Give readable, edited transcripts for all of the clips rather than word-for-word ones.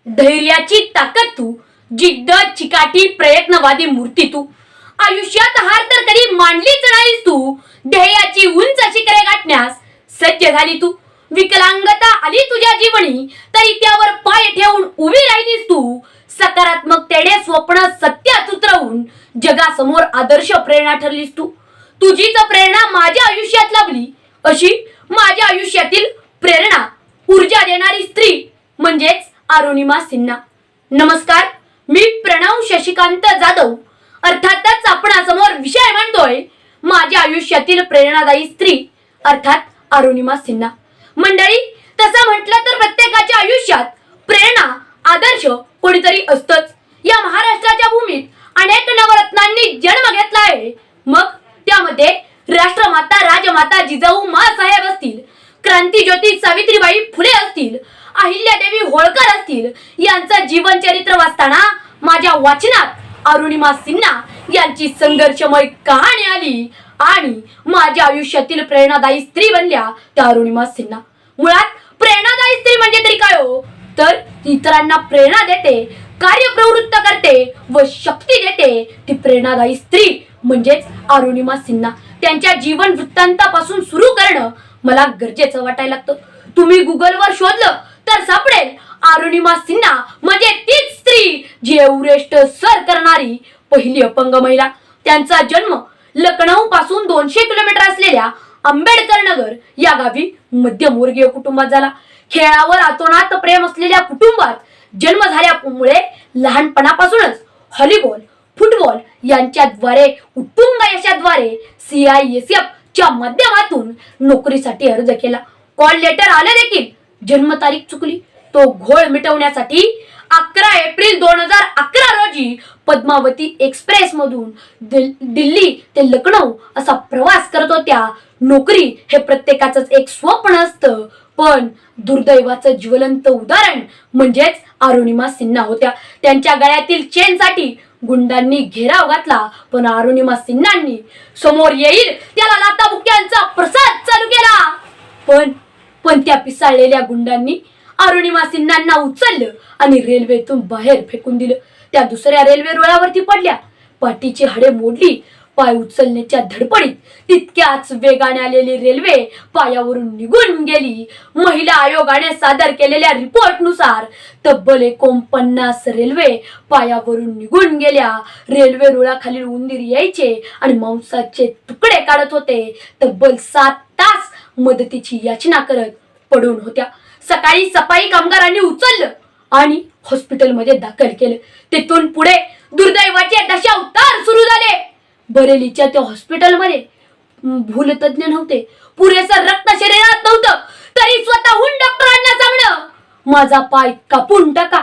धैर्याची ताकद तू, जिद्द चिकाटी प्रयत्नवादी मूर्ती तू. आयुष्यात हार तर कधी मांडलीच नाहीस तू. ध्येयाची उंच शिखरे गाठण्यास सज्ज झाली तू. विकलांगता आली तुझ्या जीवनी तरी त्यावर पाय ठेवून उभी राहिलीस तू. सकारात्मकतेने स्वप्न सत्यात उतरवून जगासमोर आदर्श प्रेरणा ठरलीस तू. तुझीच प्रेरणा माझ्या आयुष्यात लाभली, अशी माझ्या आयुष्यातील प्रेरणा ऊर्जा देणारी स्त्री म्हणजेच अरुणिमा सिन्हा. नमस्कार, मी प्रणव शशिकांत जाधव. अर्थातच आपणासमोर विषय मांडतोय माझ्या आयुष्यातील प्रेरणादायी स्त्री अर्थात अरुणिमा सिन्हा. मंडळी, तसं म्हटलं तर प्रत्येकाच्या आयुष्यात प्रेरणा आदर्श कोणीतरी असतंच. या महाराष्ट्राच्या भूमीत अनेक नवरत्नांनी जन्म घेतला आहे. मग त्यामध्ये राष्ट्रमाता राजमाता जिजाऊ माँसाहेब असतील, क्रांतिज्योती सावित्रीबाई फुले असतील, अहिल्यादेवी होळकर असतील, यांचं जीवनचरित्र वाचताना माझ्या वाचनात अरुणिमा सिन्हा यांची संघर्षमय कहाणी आली आणि माझ्या आयुष्यातील प्रेरणादायी स्त्री बनल्या त्या अरुणिमा सिन्हा. मुळात प्रेरणादायी स्त्री म्हणजे तरी काय हो, तर इतरांना प्रेरणा देते, कार्यप्रवृत्त करते व शक्ती देते ती प्रेरणादायी स्त्री म्हणजेच अरुणिमा सिन्हा. त्यांच्या जीवन वृत्तांतापासून सुरू करणं मला गरजेचं वाटायला लागतं. तुम्ही गुगलवर शोधलं तर सापडेल अरुणिमा सिन्हा म्हणजे तीच स्त्री जी एव्हरेस्ट सर करणारी पहिली अपंग महिला. त्यांचा जन्म लखनौ पासून 200 किलोमीटर असलेल्या आंबेडकर नगर या गावी मध्यमवर्गीय कुटुंबात झाला. खेळावर अतोनात प्रेम असलेल्या कुटुंबात जन्म झाल्यामुळे लहानपणापासूनच व्हॉलीबॉल, फुटबॉल यांच्याद्वारे उत्तुंग यशाद्वारे CISF च्या माध्यमातून नोकरीसाठी अर्ज केला. कॉल लेटर आले देखील जन्मतारीख चुकली. तो घोळ मिटवण्यासाठी 11 एप्रिल 2011 रोजी पद्मावती एक्सप्रेस मधून दिल्ली ते लखनौ असा प्रवास करत होत्या. नोकरी हे प्रत्येकाचंच एक स्वप्न असतं, पण दुर्दैवाचं ज्वलंत उदाहरण म्हणजेच अरुणिमा सिन्हा होत्या. त्यांच्या गळ्यातील चेनसाठी गुंडांनी घेराव घातला, पण अरुणिमा सिन्हांनी समोर येईल त्याला लाथाबुक्क्यांचा प्रसाद चालू केला. पण त्या पिसाळलेल्या गुंडांनी अरुणिमा सिन्हांना उचललं आणि रेल्वेतून बाहेर फेकून दिलं. त्या दुसऱ्या रेल्वे रुळावरती पडल्या. पाठीची हाडे मोडली. पाय उचलण्याच्या धडपडीत तितक्याच वेगाने आलेली रेल्वे पायावरून निघून गेली. महिला आयोगाने सादर केलेल्या रिपोर्टनुसार तब्बल 49 रेल्वे पायावरून निघून गेल्या. रेल्वे रुळाखालील उंदीर यायचे आणि मांसाचे तुकडे काढत होते. तब्बल 7 तास मदतीची याचना करत पडून होत्या. सकाळी सफाई कामगारांनी उचललं आणि हॉस्पिटलमध्ये दाखल केलं. तिथून पुढे दुर्दैवाचे दशावतार सुरू झाले. बरेलीच्या त्या हॉस्पिटलमध्ये भूलतज्ञ नव्हते, पुरेसं रक्त शरीरात नव्हतं, तरी स्वतःहून डॉक्टरांना सांगणं माझा पाय कापून टाका.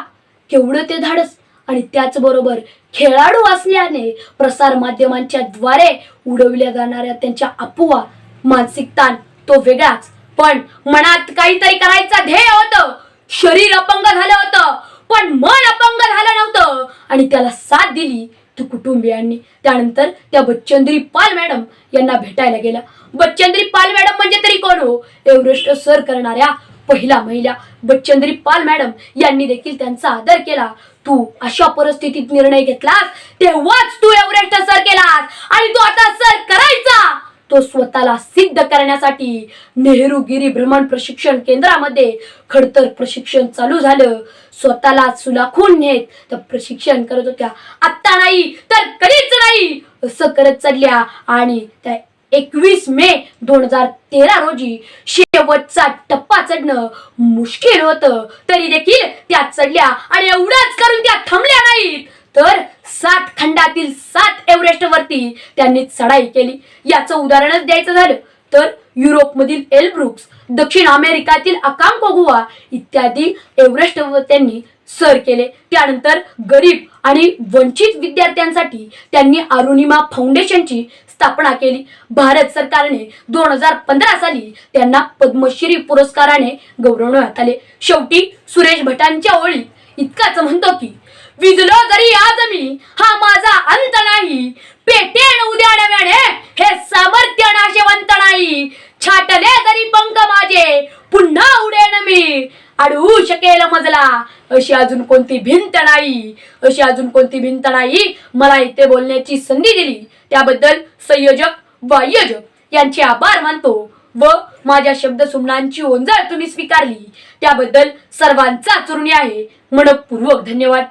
केवढं ते धाडस. आणि त्याचबरोबर खेळाडू असल्याने प्रसार माध्यमांच्या द्वारे उडवल्या जाणाऱ्या त्यांच्या अफवा, मानसिक ताण तो वेगळाच, पण मनात काहीतरी करायचं ध्येय होतं. शरीर अपंग झालं होतं पण मन अपंग झालं नव्हतं आणि त्याला साथ दिली ती कुटुंबियांनी. त्यानंतर त्या बच्चंद्री पाल मॅडम यांना भेटायला गेला. बच्चंद्री पाल मॅडम म्हणजे तरी कोण हो, एव्हरेस्ट सर करणाऱ्या पहिला महिला. बच्चंद्री पाल मॅडम यांनी देखील त्यांचा आदर केला. तू अशा परिस्थितीत निर्णय घेतलास तेव्हाच तू एव्हरेस्ट सर केलास आणि तू आता सर करायचा. तो स्वतःला सिद्ध करण्यासाठी नेहरूगिरी भ्रमण प्रशिक्षण केंद्रामध्ये खडतर प्रशिक्षण चालू झालं. स्वतःला सुलाखून नेत तर प्रशिक्षण करत होत्या. आत्ता नाही तर कधीच नाही असं करत चालल्या आणि त्या 21 मे 2013 रोजी शेवटचा टप्पा चढणं मुश्किल होतं, तरी देखील त्या चढल्या आणि एवढंच करून त्या थांबल्या नाहीत तर 7 खंडातील 7 एव्हरेस्ट वरती त्यांनी चढाई केली. याचं उदाहरणच द्यायचं झालं तर युरोपमधील एल्ब्रुक्स, दक्षिण अमेरिकातील अकांकोगुआ इत्यादी एव्हरेस्ट त्यांनी सर केले. त्यानंतर गरीब आणि वंचित विद्यार्थ्यांसाठी त्यांनी अरुणिमा फाउंडेशनची स्थापना केली. भारत सरकारने 2015 साली त्यांना पद्मश्री पुरस्काराने गौरवण्यात आले. शेवटी सुरेश भटांच्या ओळी इतकाच म्हणतो की विजलो जरी आज मी हा माझा अंत नाही, पेटेन उद्या नव्याने हे सामर्थ्य नाशवंत नाही, छाटले जरी पंख माझे पुन्हा उडेन मी. अडवू शकेल मजला अशी अजून कोणती भिंत नाही, अशी अजून कोणती भिंत नाही. मला इथे बोलण्याची संधी दिली त्याबद्दल संयोजक वायोजक यांचे आभार मानतो व माझ्या शब्दसुमनांची ओंजळ तुम्ही स्वीकारली त्याबद्दल सर्वांचा चुरणी आहे. मनपूर्वक धन्यवाद.